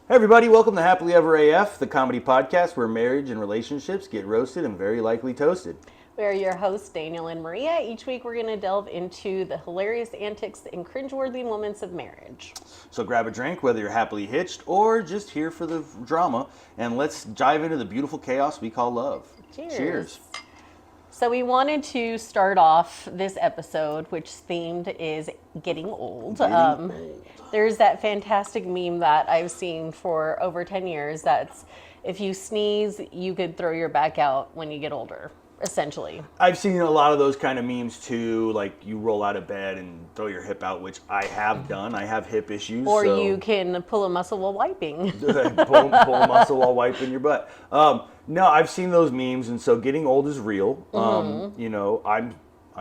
Hey everybody, welcome to Happily Ever AF, the comedy podcast where marriage and relationships get roasted and very likely toasted. We're your hosts, Daniel and Maria. Each week we're going to delve into the hilarious antics and cringeworthy moments of marriage. So grab a drink, whether you're happily hitched or just here for the drama, and let's dive into the beautiful chaos we call love. Cheers. So we wanted to start off this episode, which themed is getting old. There's that fantastic meme that I've seen for over 10 years that's if you sneeze, you could throw your back out when you get older, essentially. I've seen a lot of those kind of memes too, like you roll out of bed and throw your hip out, which I have done. I have hip issues. Or you can pull a muscle while wiping. pull a muscle while wiping your butt. No, I've seen those memes, and so getting old is real. I'm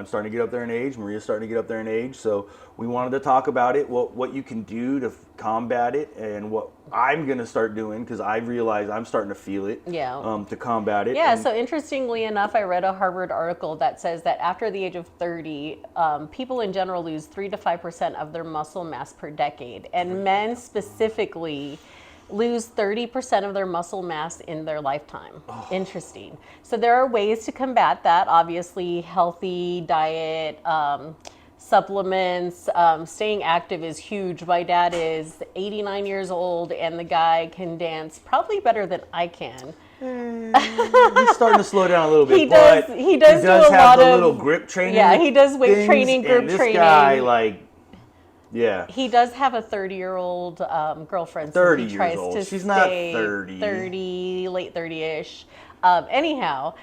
starting to get up there in age. Maria's starting to get up there in age, so we wanted to talk about it, what you can do to combat it, and what I'm going to start doing, because I realize I'm starting to feel it, to combat it. Yeah, so interestingly enough, I read a Harvard article that says that after the age of 30, people in general lose 3 to 5% of their muscle mass per decade, and men specifically lose 30% of their muscle mass in their lifetime. Oh. Interesting. So there are ways to combat that. Obviously, healthy diet, supplements, staying active is huge. My dad is 89 years old, and the guy can dance probably better than I can. He's starting to slow down a little bit. He does do a have lot the of little grip training. Yeah, he does weight training, grip this training. Guy, yeah. He does have a 30-year-old girlfriend. 30 he years tries old. To She's stay not 30. 30, late 30-ish. Anyhow,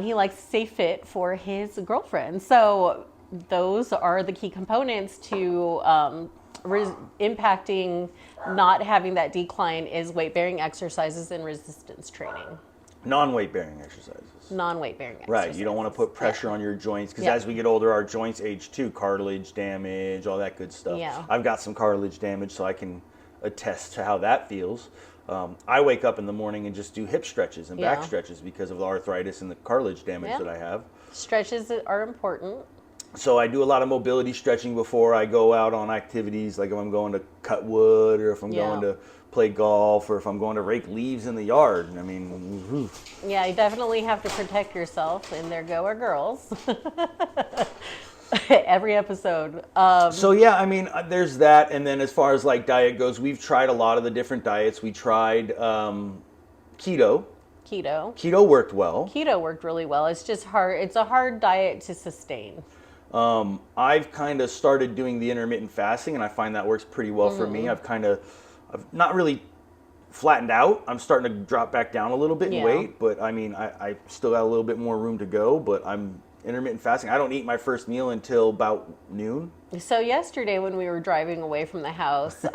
he likes to stay fit for his girlfriend. So those are the key components to impacting not having that decline is weight-bearing exercises and resistance training. Non-weight bearing exercises. Non-weight bearing exercises. Right, you don't want to put pressure on your joints, because as we get older, our joints age too. Cartilage damage, all that good stuff. Yeah. I've got some cartilage damage, so I can attest to how that feels. I wake up in the morning and just do hip stretches and back stretches because of the arthritis and the cartilage damage that I have. Stretches are important. So I do a lot of mobility stretching before I go out on activities, like if I'm going to cut wood, or if I'm going to play golf, or if I'm going to rake leaves in the yard. I mean, yeah, you definitely have to protect yourself, and there go our girls. Every episode. So yeah, I mean, there's that, and then as far as like diet goes, we've tried a lot of the different diets. We tried keto. Keto worked well. Keto worked really well. It's just hard. It's a hard diet to sustain. I've kind of started doing the intermittent fasting, and I find that works pretty well for me. I've not really flattened out. I'm starting to drop back down a little bit in weight, but I mean, I still got a little bit more room to go, but I'm intermittent fasting. I don't eat my first meal until about noon. So yesterday when we were driving away from the house,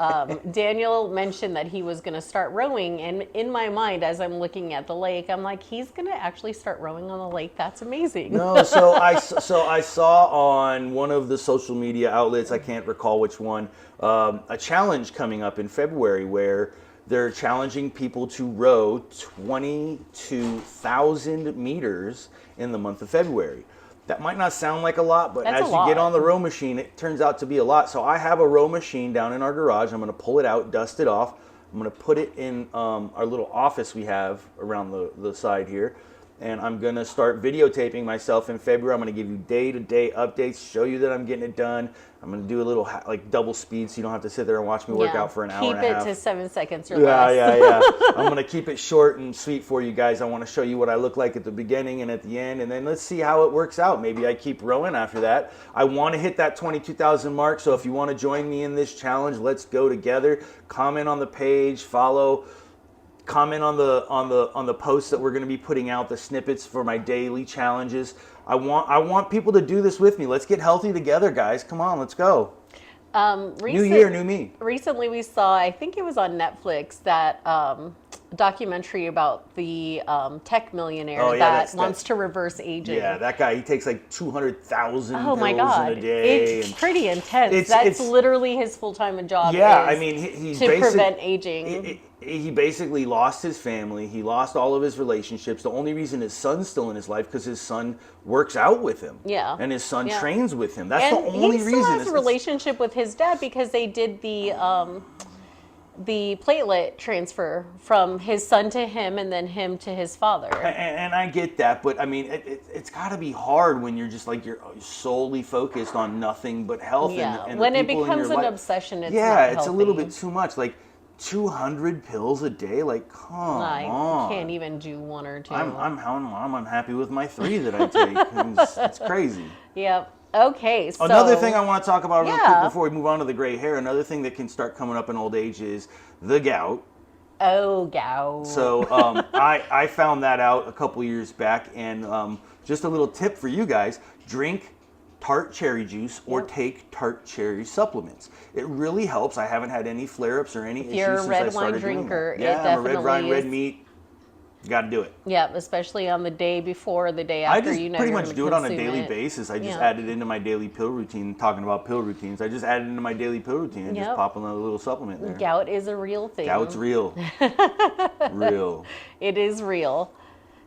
Daniel mentioned that he was going to start rowing, and in my mind, as I'm looking at the lake, I'm like, he's going to actually start rowing on the lake. That's amazing. No, so I saw on one of the social media outlets, I can't recall which one, a challenge coming up in February where they're challenging people to row 22,000 meters in the month of February. That might not sound like a lot, but as you get on the row machine, it turns out to be a lot. So I have a row machine down in our garage. I'm going to pull it out, dust it off. I'm going to put it in our little office we have around the side here. And I'm going to start videotaping myself in February. I'm going to give you day-to-day updates, show you that I'm getting it done. I'm going to do a little double speed so you don't have to sit there and watch me work out for an hour and a half. Keep it to 7 seconds or less. Yeah. I'm going to keep it short and sweet for you guys. I want to show you what I look like at the beginning and at the end, and then let's see how it works out. Maybe I keep rowing after that. I want to hit that 22,000 mark, so if you want to join me in this challenge, let's go together. Comment on the page, follow. Comment on the posts that we're going to be putting out, the snippets for my daily challenges. I want people to do this with me. Let's get healthy together, guys. Come on, let's go. New year, new me. Recently we saw, I think it was on Netflix, that documentary about the tech millionaire that wants to reverse aging. Yeah, that guy, he takes like 200,000 pills my God. in a day. It's pretty intense. That's literally his full-time job. Yeah, I mean, he's to prevent aging. He basically lost his family. He lost all of his relationships. The only reason his son's still in his life because his son works out with him. Yeah. And his son trains with him. That's the only reason. He still has a relationship with his dad because they did the the platelet transfer from his son to him and then him to his father. And I get that, but I mean, it's got to be hard when you're just like you're solely focused on nothing but health. Yeah, and when the it people in becomes your an life. obsession, it's yeah, not it's healthy. a little bit too much. Like 200 pills a day. Like, come I on. can't even do one or two. I'm unhappy with my 3 that I take. It's crazy. Yep. Okay. So Another thing I want to talk about real quick Yeah. before we move on to the gray hair. Another thing that can start coming up in old age is the gout. Oh, gout. So I found that out a couple years back, and just a little tip for you guys: drink tart cherry juice or Yep. take tart cherry supplements. It really helps. I haven't had any flare-ups or any issues you're a since red I started wine drinker, doing that. it Yeah, I'm a red definitely wine, red is. meat. Got to do it. Yep, especially on the day before, the day I after. just You know, pretty you're much gonna do it on a consume daily it. basis. I just Yeah. add it into my daily pill routine. Talking about pill routines, I just add it into my daily pill routine and just Yep. pop another little supplement there. Gout is a real thing. Gout's real. Real. It is real.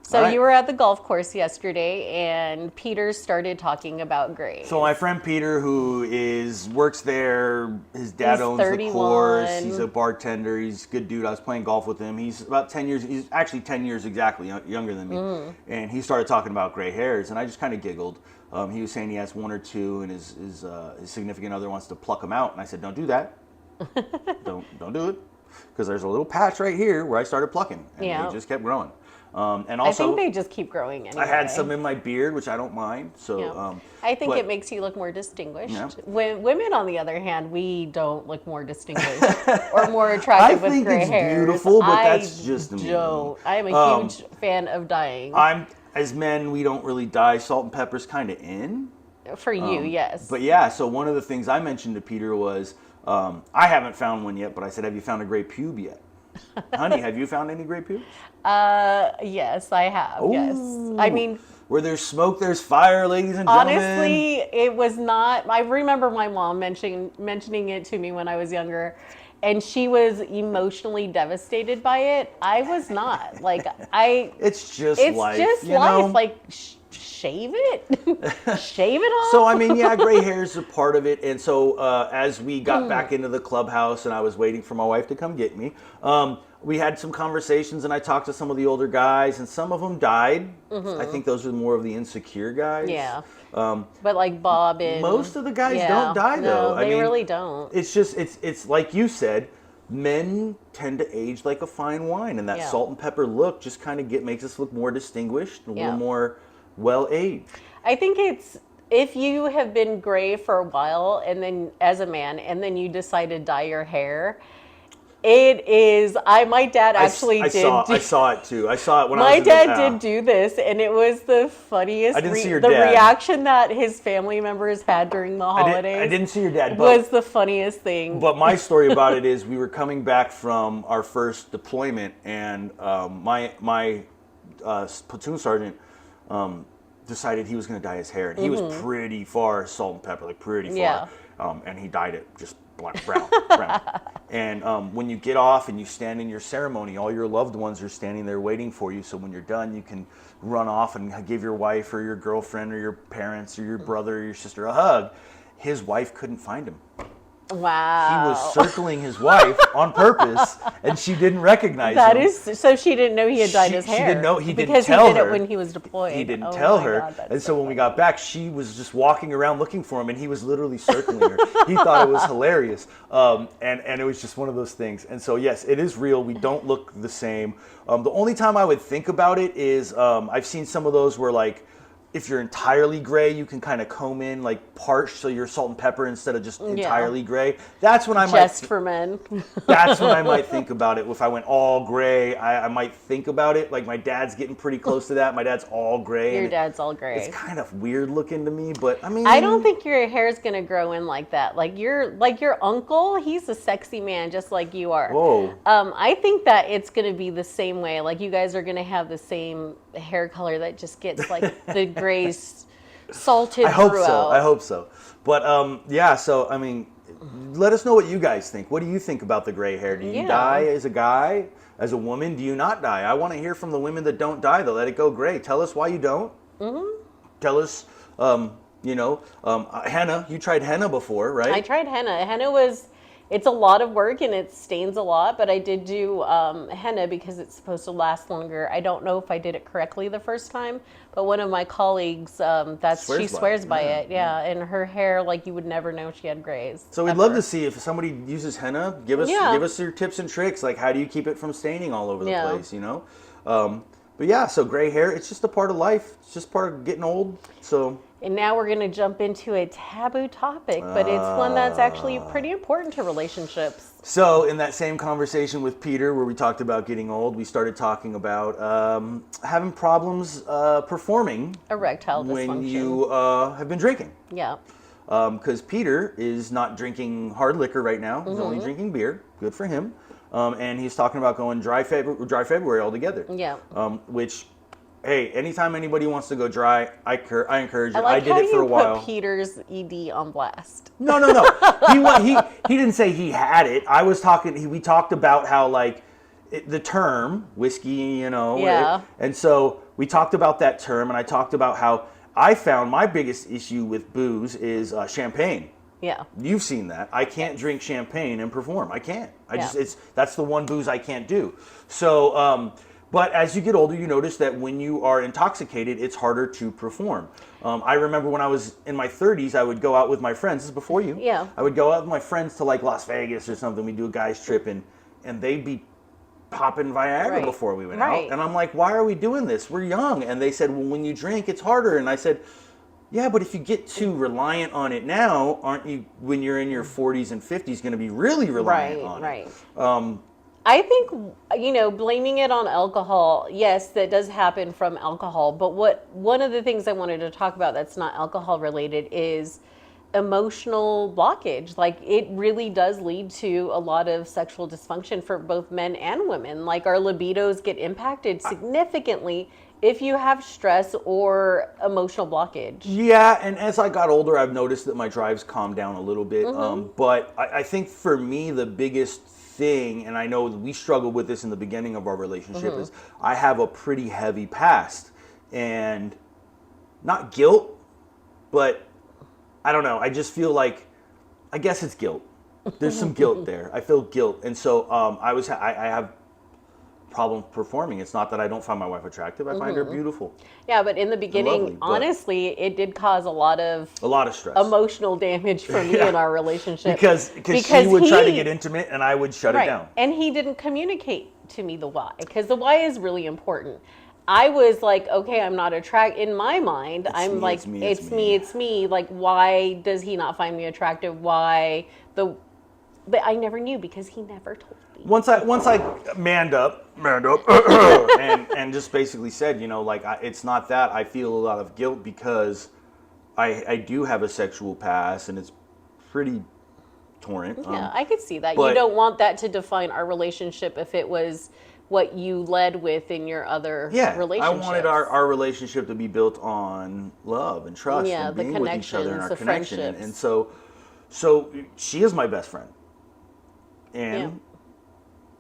So All right. you were at the golf course yesterday, and Peter started talking about gray. So my friend Peter, who works there, his dad He's owns the 31. course. He's a bartender. He's a good dude. I was playing golf with him. He's about 10 years. He's actually 10 years exactly younger than me. And he started talking about gray hairs, and I just kind of giggled. He was saying he has 1 or 2, and his significant other wants to pluck them out. And I said, "Don't do that. don't do it, because there's a little patch right here where I started plucking, and Yeah. they just kept growing." And I also, think they just keep growing anyway. I had some in my beard, which I don't mind. So. Yeah. I think but- it makes you look more distinguished. Yeah. When women, on the other hand, we don't look more distinguished or more attractive I with think gray it's hairs. beautiful, but I that's just me. don't. I am a huge fan of dyeing. As men, we don't really dye. Salt and pepper's kind of in. For you, yes. But yeah, so one of the things I mentioned to Peter was, I haven't found one yet, but I said, "Have you found a gray pube yet?" Honey, have you found any gray pubes? Yes, I have. Yes. I mean, Where there's smoke, there's fire, ladies and gentlemen. honestly, it was not. I remember my mom mentioning it to me when I was younger, and she was emotionally devastated by it. I was not. Like It's just it's life. just you know? life. Like shave it, shave it off. So I mean, yeah, gray hair is a part of it. And so as we got back into the clubhouse, and I was waiting for my wife to come get me, we had some conversations, and I talked to some of the older guys, and some of them died. I think those are more of the insecure guys. Yeah. But like Bob and Most of the guys don't die, though. No, I they mean, really don't. It's just it's like you said, men tend to age like a fine wine, and that Yeah. salt and pepper look just kind of makes us look more distinguished, a Yeah. little more well aged. I think it's if you have been gray for a while and then as a man and then you decide to dye your hair, it is my dad actually I did saw it too. I saw it when I my was in dad the, did do this, and it was the funniest I didn't see your the dad. reaction that his family members had during the holidays. I didn't see your dad, but was the funniest thing. But my story about it is we were coming back from our first deployment, and my platoon sergeant decided he was going to dye his hair, and he was pretty far salt and pepper, like pretty far, Yeah. and he dyed it just brown. And when you get off and you stand in your ceremony, all your loved ones are standing there waiting for you. So when you're done, you can run off and give your wife or your girlfriend or your parents or your brother or your sister a hug. His wife couldn't find him. Wow. He was circling his wife on purpose, and she didn't recognize That him. is so. She didn't know he had dyed his hair. She didn't know. He didn't because tell he did her. it when he was deployed. He didn't Oh tell my her. God, that's And so when we funny. got back, she was just walking around looking for him, and he was literally circling her. He thought it was hilarious, and it was just one of those things. And so yes, it is real. We don't look the same. The only time I would think about it is I've seen some of those where like, if you're entirely gray, you can kind of comb in like parch, so you're salt and pepper instead of just entirely gray. That's when I Just for men. That's when I might think about it. If I went all gray, I might think about it. Like my dad's getting pretty close to that. My dad's all gray. Your and dad's all gray. It's kind of weird looking to me, but I mean, I don't think your hair is gonna grow in like that. Like your uncle, he's a sexy man just like you are. Whoa. I think that it's gonna be the same way. Like you guys are gonna have the same hair color that just gets like the grays salted I hope throughout. so. I hope so. But yeah. So I mean, let us know what you guys think. What do you think about the gray hair? Do you Yeah. dye as a guy? As a woman, do you not dye? I want to hear from the women that don't dye, though. Let it go gray. Tell us why you don't. Mm-hmm. Tell us, henna. You tried henna before, right? I tried henna. Henna was It's a lot of work and it stains a lot, but I did do henna because it's supposed to last longer. I don't know if I did it correctly the first time, but one of my colleagues, she swears by it. Yeah, and her hair, like you would never know she had grays. So we'd love to see if somebody uses henna. Give Yeah. us your tips and tricks. Like, how do you keep it from staining all over the Yeah. place? You know. But yeah, so gray hair, it's just a part of life. It's just part of getting old. So. And now we're going to jump into a taboo topic, but it's one that's actually pretty important to relationships. So in that same conversation with Peter, where we talked about getting old, we started talking about having problems performing Erectile dysfunction. when you have been drinking. Yeah. Because Peter is not drinking hard liquor right now. He's only drinking beer. Good for him. And he's talking about going dry February altogether. Yeah. Which, hey, anytime anybody wants to go dry, I encourage it. I like did how it for you a while. put Peter's ED on blast. No. He didn't say he had it. I was talking. We talked about how the term whiskey, you know. Yeah. And so we talked about that term, and I talked about how I found my biggest issue with booze is champagne. Yeah. You've seen that. I can't drink champagne and perform. I can't. Yeah. That's the one booze I can't do. So, but as you get older, you notice that when you are intoxicated, it's harder to perform. I remember when I was in my 30s, I would go out with my friends. This is before you. Yeah. I would go out with my friends to like Las Vegas or something. We'd do a guys trip, and they'd be popping Viagra Right. before we went Right. out. And I'm like, why are we doing this? We're young. And they said, well, when you drink, it's harder. And I said, yeah, but if you get too reliant on it now, aren't you, when you're in your 40s and 50s, going to be really reliant on it? Right. I think, blaming it on alcohol, yes, that does happen from alcohol. But one of the things I wanted to talk about that's not alcohol related is emotional blockage. Like, it really does lead to a lot of sexual dysfunction for both men and women. Like, our libidos get impacted significantly if you have stress or emotional blockage. Yeah, and as I got older, I've noticed that my drives calmed down a little bit. But I think for me, the biggest thing, and I know we struggled with this in the beginning of our relationship, is I have a pretty heavy past. And not guilt, but I don't know. I just feel like, I guess it's guilt. There's some guilt there. I feel guilt. And so I have problem performing. It's not that I don't find my wife attractive. I find her beautiful. Yeah, but in the beginning, lovely, but- honestly, it did cause a lot of stress. emotional damage for me in our relationship. Because she would try to get intimate and I would shut it down. And he didn't communicate to me the why, because the why is really important. I was like, okay, I'm not attracted. In my mind, I'm like, it's me. Like, why does he not find me attractive? Why But I never knew because he never told me. Once I manned up, and just basically said, it's not that. I feel a lot of guilt because I do have a sexual past and it's pretty torrent. Yeah, I could see that. but- You don't want that to define our relationship if it was what you led with in your other relationships. I wanted our relationship to be built on love and trust Yeah, and the being with each other and connections, our the connection. friendships. And so she is my best friend. And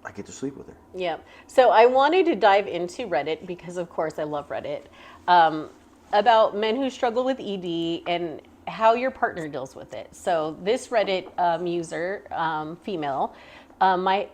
I get to sleep with her. Yeah. So I wanted to dive into Reddit because, of course, I love Reddit, about men who struggle with ED and how your partner deals with it. So this Reddit user, female,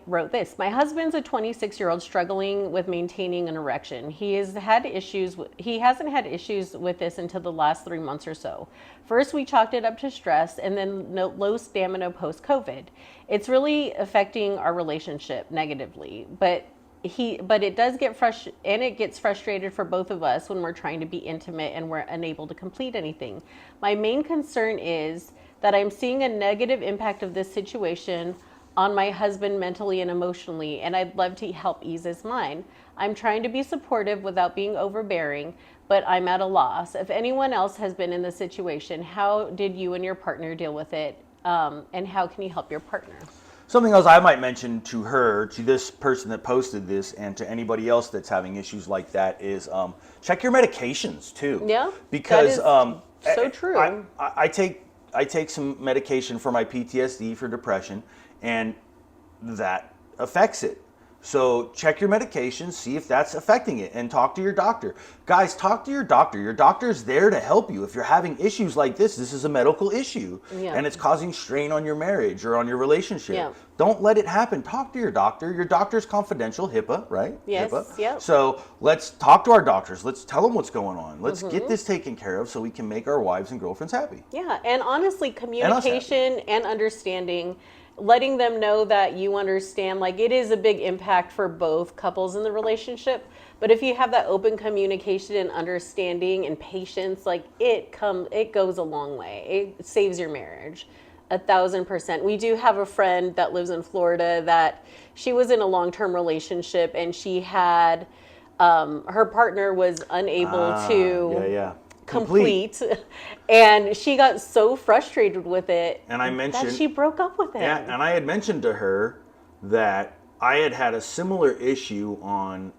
wrote this: my husband's a 26-year-old struggling with maintaining an erection. He hasn't had issues with this until the last 3 months or so. First, we chalked it up to stress, and then low stamina post-COVID. It's really affecting our relationship negatively, but it does get it gets frustrated for both of us when we're trying to be intimate and we're unable to complete anything. My main concern is that I'm seeing a negative impact of this situation on my husband mentally and emotionally, and I'd love to help ease his mind. I'm trying to be supportive without being overbearing, but I'm at a loss. If anyone else has been in this situation, how did you and your partner deal with it? And how can you help your partner? Something else I might mention to her, to this person that posted this, and to anybody else that's having issues like that is check your medications too. Yeah, because that is so true. I take some medication for my PTSD for depression, and that affects it. So check your medications, see if that's affecting it, and talk to your doctor. Guys, talk to your doctor. Your doctor's there to help you. If you're having issues like this is a medical issue, Yeah. and it's causing strain on your marriage or on your relationship. Yeah. Don't let it happen. Talk to your doctor. Your doctor's confidential, HIPAA, right? Yes, HIPAA. yep. So let's talk to our doctors. Let's tell them what's going on. Let's Mm-hmm. get this taken care of so we can make our wives and girlfriends happy. Yeah, and honestly, happy. communication and understanding, letting them know that you understand, like it is a big impact for both couples in the relationship. But if you have that open communication and understanding and patience, like it goes a long way. It saves your marriage. 1,000%. We do have a friend that lives in Florida that she was in a long-term relationship and she had her partner was unable to Yeah. complete and she got so frustrated with it And I mentioned that she broke up with him. Yeah, and I had mentioned to her that I had a similar issue on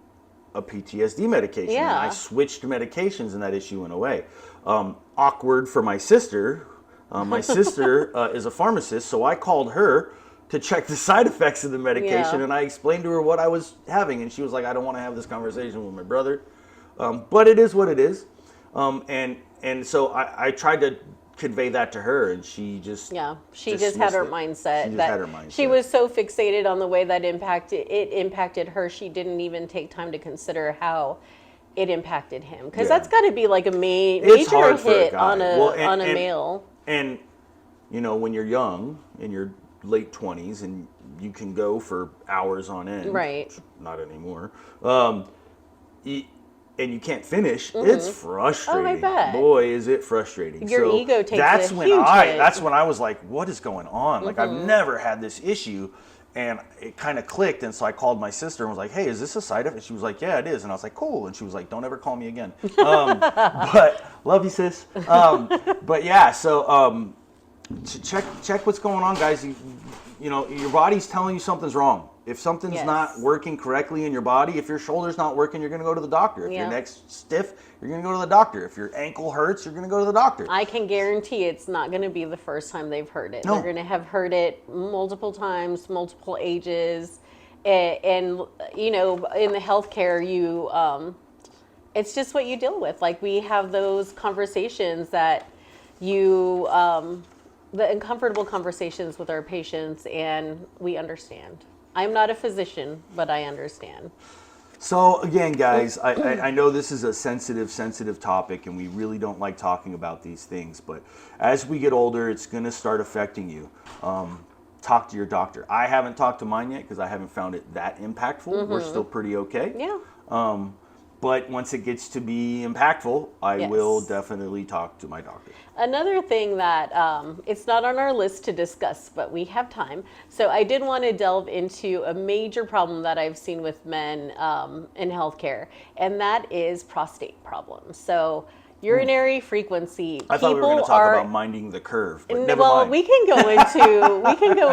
a PTSD medication. Yeah. And I switched medications and that issue went away. Awkward for my sister. My sister is a pharmacist, so I called her to check the side effects of the medication, Yeah. and I explained to her what I was having, and she was like, I don't want to have this conversation with my brother. But it is what it is. And so I tried to convey that to her, and she just she just had her dismissed it. mindset She just that had her mindset. she was so fixated on the way that impacted her, she didn't even take time to consider how it impacted him, because Yeah. that's got to be like a It's major hard for a hit guy. on a Well, on a male. And you know, when you're young, in your late 20s, and you can go for hours on end, Right. Not anymore. And you can't finish. It's frustrating. bet. Boy, is it frustrating. Your So ego takes that's a when huge hit. That's when I was like, what is going on? Like, I've never had this issue. And it kind of clicked, and so I called my sister and was like, "Hey, is this a side effect?" She was like, "Yeah, it is." And I was like, "Cool." And she was like, "Don't ever call me again." But love you, sis. But yeah, so check what's going on, guys. You know, your body's telling you something's wrong. If something's Yes. not working correctly in your body, if your shoulder's not working, you're going to go to the doctor. If Yeah. your neck's stiff, you're going to go to the doctor. If your ankle hurts, you're going to go to the doctor. I can guarantee it's not going to be the first time they've heard it. No. They're going to have heard it multiple times, multiple ages, and you know, in the healthcare, it's just what you deal with. Like we have those conversations that the uncomfortable conversations with our patients, and we understand. I'm not a physician, but I understand. So again, guys, I know this is a sensitive topic, and we really don't like talking about these things. But as we get older, it's going to start affecting you. Talk to your doctor. I haven't talked to mine yet because I haven't found it that impactful. We're still pretty okay. Yeah. But once it gets to be impactful, I Yes. will definitely talk to my doctor. Another thing that it's not on our list to discuss, but we have time. So I did want to delve into a major problem that I've seen with men in healthcare, and that is prostate problems. So urinary frequency. I thought we were going to talk about minding the curve, but never well, mind. we can go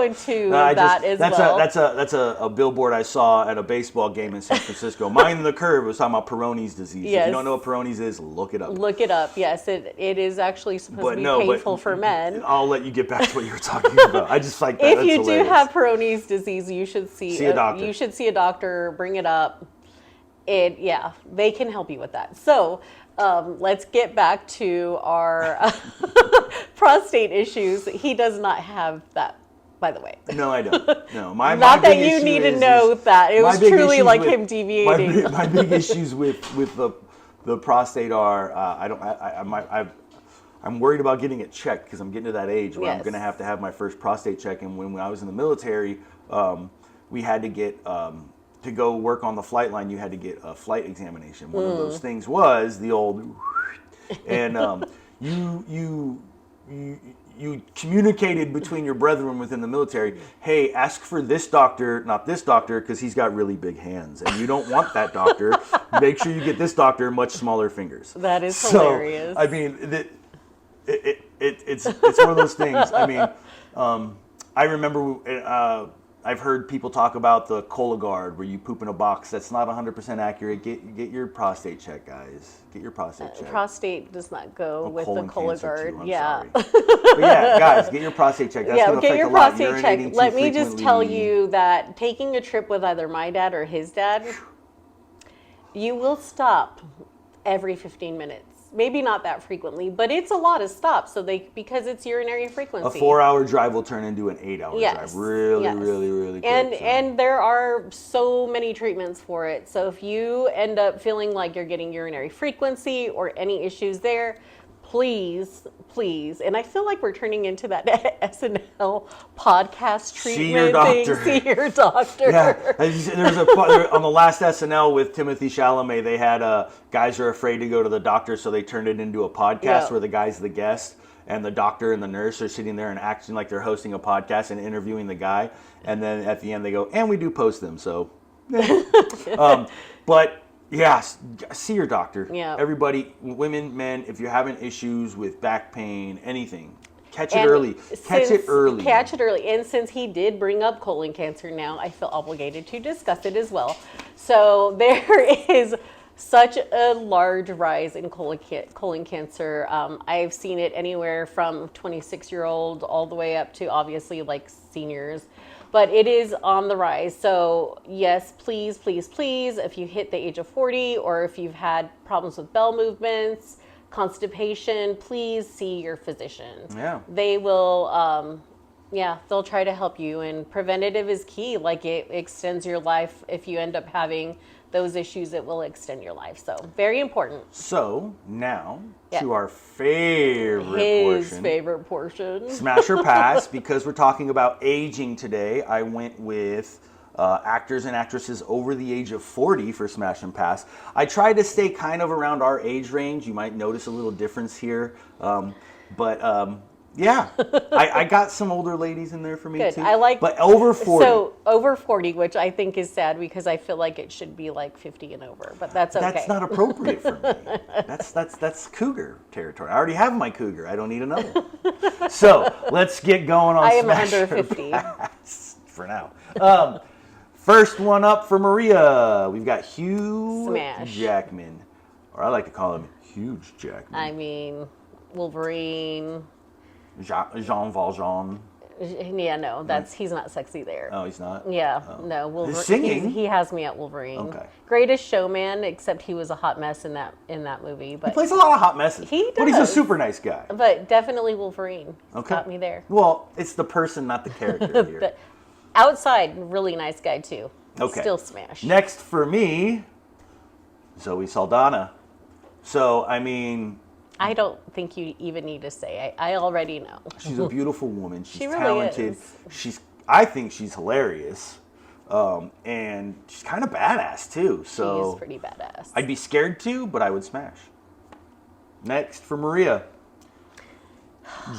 into No, that as well. That's a billboard I saw at a baseball game in San Francisco. Mind the curve. It was talking about Peyronie's disease. If Yes. you don't know what Peyronie's is, look it up. Look it up. Yes, it is actually supposed to be painful for men. I'll let you get back to what you were talking about. I just like that. If That's you hilarious. do have Peyronie's disease, you should see a doctor. You should see a doctor. Bring it up. They can help you with that. So let's get back to our prostate issues. He does not have that, by the way. No, I don't. No, my Not my that big you issue need to is- know that. It my was big truly issues like with- him deviating. My big issues with the prostate are I'm worried about getting it checked because I'm getting to that age where I'm Yes. going to have my first prostate check. And when I was in the military, we had to get to go work on the flight line. You had to get a flight examination. One of those things was the old, and you communicated between your brethren within the military, hey, ask for this doctor, not this doctor, because he's got really big hands. And you don't want that doctor. Make sure you get this doctor, much smaller fingers. That is hilarious. I mean, it's one of those things. I mean, I remember I've heard people talk about the Cologuard where you poop in a box. That's not 100% accurate. Get your prostate checked, guys. Get your prostate checked. Prostate does not go with the Colon cancer, Cologuard. too, I'm Yeah. sorry. But yeah, guys, get your prostate checked. That's Yeah, going to get affect your a lot. prostate Urinating checked. too Let me just tell frequently. you that taking a trip with either my dad or his dad, you will stop every 15 minutes. Maybe not that frequently, but it's a lot of stops. So because it's urinary frequency. A 4-hour drive will turn into an 8-hour Yes, drive. Really, yes. really quick. And so. and there are so many treatments for it. So if you end up feeling like you're getting urinary frequency or any issues there, please, and I feel like we're turning into that SNL podcast treatment See your doctor. thing. See your doctor. Yeah, there's on the last SNL with Timothy Chalamet. They had guys are afraid to go to the doctor, so they turned it into a podcast Yeah. where the guy's the guest, and the doctor and the nurse are sitting there and acting like they're hosting a podcast and interviewing the guy. And then at the end they go, and we do post them. So, but yeah, see your doctor. Yeah. Everybody, women, men, if you're having issues with back pain, anything, catch it And early. Catch it early. Catch it early. And since he did bring up colon cancer now, I feel obligated to discuss it as well. So there is such a large rise in colon cancer. I've seen it anywhere from 26-year-old all the way up to obviously like seniors. But it is on the rise. So yes, please, if you hit the age of 40 or if you've had problems with bowel movements, constipation, please see your physician. Yeah. They will, they'll try to help you. And preventative is key. Like it extends your life. If you end up having those issues, it will extend your life. So very important. So now Yeah. to our favorite His portion. favorite portion. Smash or pass, because we're talking about aging today. I went with actors and actresses over the age of 40 for Smash and Pass. I tried to stay kind of around our age range. You might notice a little difference here. Yeah, I got some older ladies in there for me Good. too. I like- but over 40. So over 40, which I think is sad because I feel like it should be like 50 and over, but that's okay. That's not appropriate for me. That's cougar territory. I already have my cougar. I don't need another one. So let's get going on I am Smash under or 50. Pass for now. First one up for Maria. We've got Hugh Smash. Jackman, or I like to call him Huge Jackman. I mean, Wolverine. Jean Valjean. Yeah, no, he's not sexy there. Oh, he's not. Yeah, no, Wolverine. His singing. He has me at Wolverine. Okay. Greatest Showman, except he was a hot mess in that movie. He But plays a lot of hot messes. He But he's a does. super nice guy. but definitely Wolverine. Okay. Got me there. Well, it's the person, not the character here. But outside, really nice guy too. Okay. Still smash. Next for me, Zoe Saldana. So, I mean, I don't think you even need to say. I already know. she's a beautiful woman. She's She really talented. is. I think she's hilarious. And she's kind of badass too. So She's pretty badass. I'd be scared too, but I would smash. Next for Maria.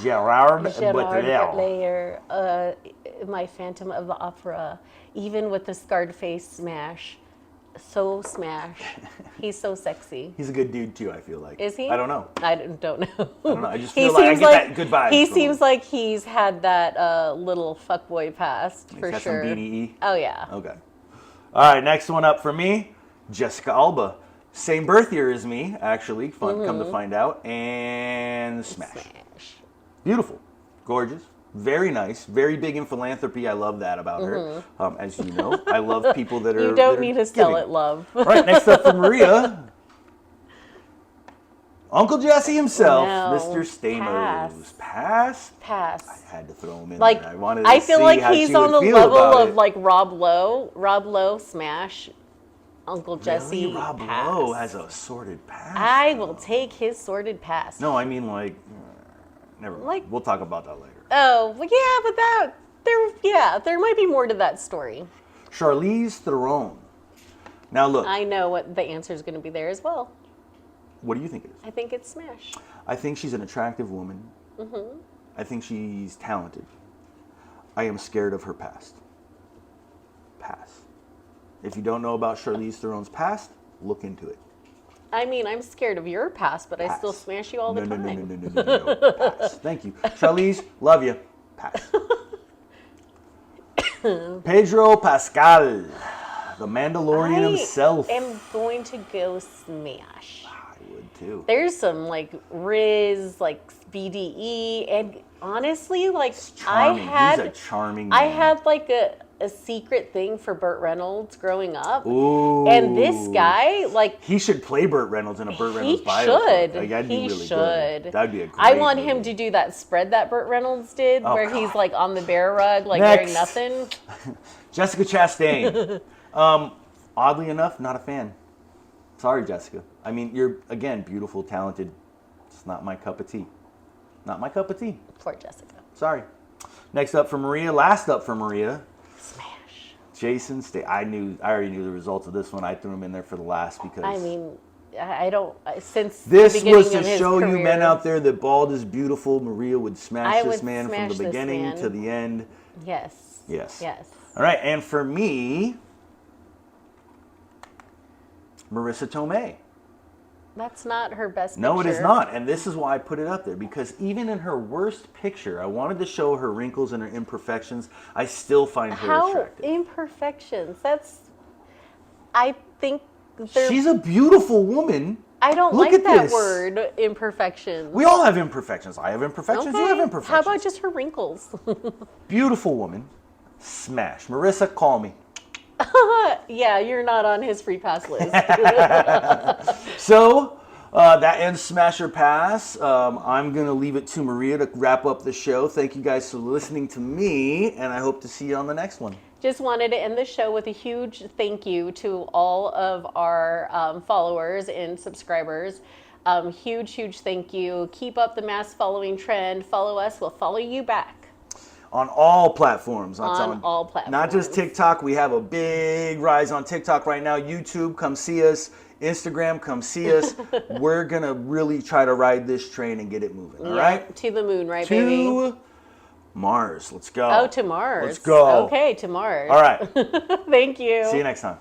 Gerard Butler. Butler, my Phantom of the Opera, even with the scarred face smash, so smash. He's so sexy. He's a good dude too, I feel like. Is he? I don't know. I don't know. I don't know. I just feel like I get that good vibes He from seems him. like he's had that little fuckboy past for He's got sure. some BDE. Oh yeah. Okay. All right, next one up for me, Jessica Alba. Same birth year as me, actually. Fun, come to find out. And smash. Smash. Beautiful, gorgeous, very nice, very big in philanthropy. I love that about her. As you know, I love people that are. You that don't are need to sell giving. it, love. All right, next up for Maria, Uncle Jesse himself, No. Mr. Stamos. Pass. Pass. I had to throw him in Like there. I wanted to I feel see like how he's she on would the feel level about of it. like Rob Lowe. Rob Lowe smash. Uncle Jesse. Really? Rob pass. Lowe has a sordid past. I will take his sordid pass. No, I mean like, never mind. Like- We'll talk about that later. Oh, well, yeah, but there might be more to that story. Charlize Theron. Now look, I know what the answer is going to be there as well. what do you think it is? I think it's smash. I think she's an attractive woman. I think she's talented. I am scared of her past. Pass. If you don't know about Charlize Theron's past, look into it. I mean, I'm scared of your past, but I Pass. still smash you all the time. No. Pass. Thank you. Charlize, love you. Pass. Pedro Pascal, the Mandalorian himself. I am going to go smash. I would too. There's some like Riz, like BDE, and honestly, like Charming. He's a charming man. I had like a secret thing for Burt Reynolds growing up. Ooh. And this guy, like, he should play Burt Reynolds in a Burt Reynolds he biopic. should. Like, that'd be He really should. good. That'd be a great I want movie. him to do that spread that Burt Reynolds did, Oh, where God. he's like on the bear rug, like Next. wearing nothing. Jessica Chastain. Oddly enough, not a fan. Sorry, Jessica. I mean, you're, again, beautiful, talented. It's not my cup of tea. Not my cup of tea. Poor Jessica. Sorry. Next up for Maria. Last up for Maria. Smash. Jason Statham. I already knew the results of this one. I threw him in there for the last because I mean, I don't, since this the beginning was to of his show career, you men out there that bald is beautiful. Maria would smash I this would man from smash the this beginning man. to the end. Yes. Yes. Yes. All right, and for me, Marissa Tomei. That's not her best No, it is picture. not. And this is why I put it up there, because even in her worst picture, I wanted to show her wrinkles and her imperfections. I still find her How attractive. imperfections? I think they're. She's a beautiful woman. I don't Look like at that this. word, imperfections. We all have imperfections. I have imperfections. You have Okay. imperfections. How about just her wrinkles? Beautiful woman. Smash. Marissa, call me. Yeah, you're not on his free pass list. So that ends Smash or Pass. I'm going to leave it to Maria to wrap up the show. Thank you guys for listening to me, and I hope to see you on the next one. Just wanted to end the show with a huge thank you to all of our followers and subscribers. Huge thank you. Keep up the mass following trend. Follow us, we'll follow you back. On all platforms. On all platforms. Not just TikTok. We have a big rise on TikTok right now. YouTube, come see us. Instagram, come see us. We're going to really try to ride this train and get it moving. All right? To the moon, right, baby? To Mars. Let's go. Oh, to Mars. Let's go. Okay, to Mars. All right. Thank you. See you next time.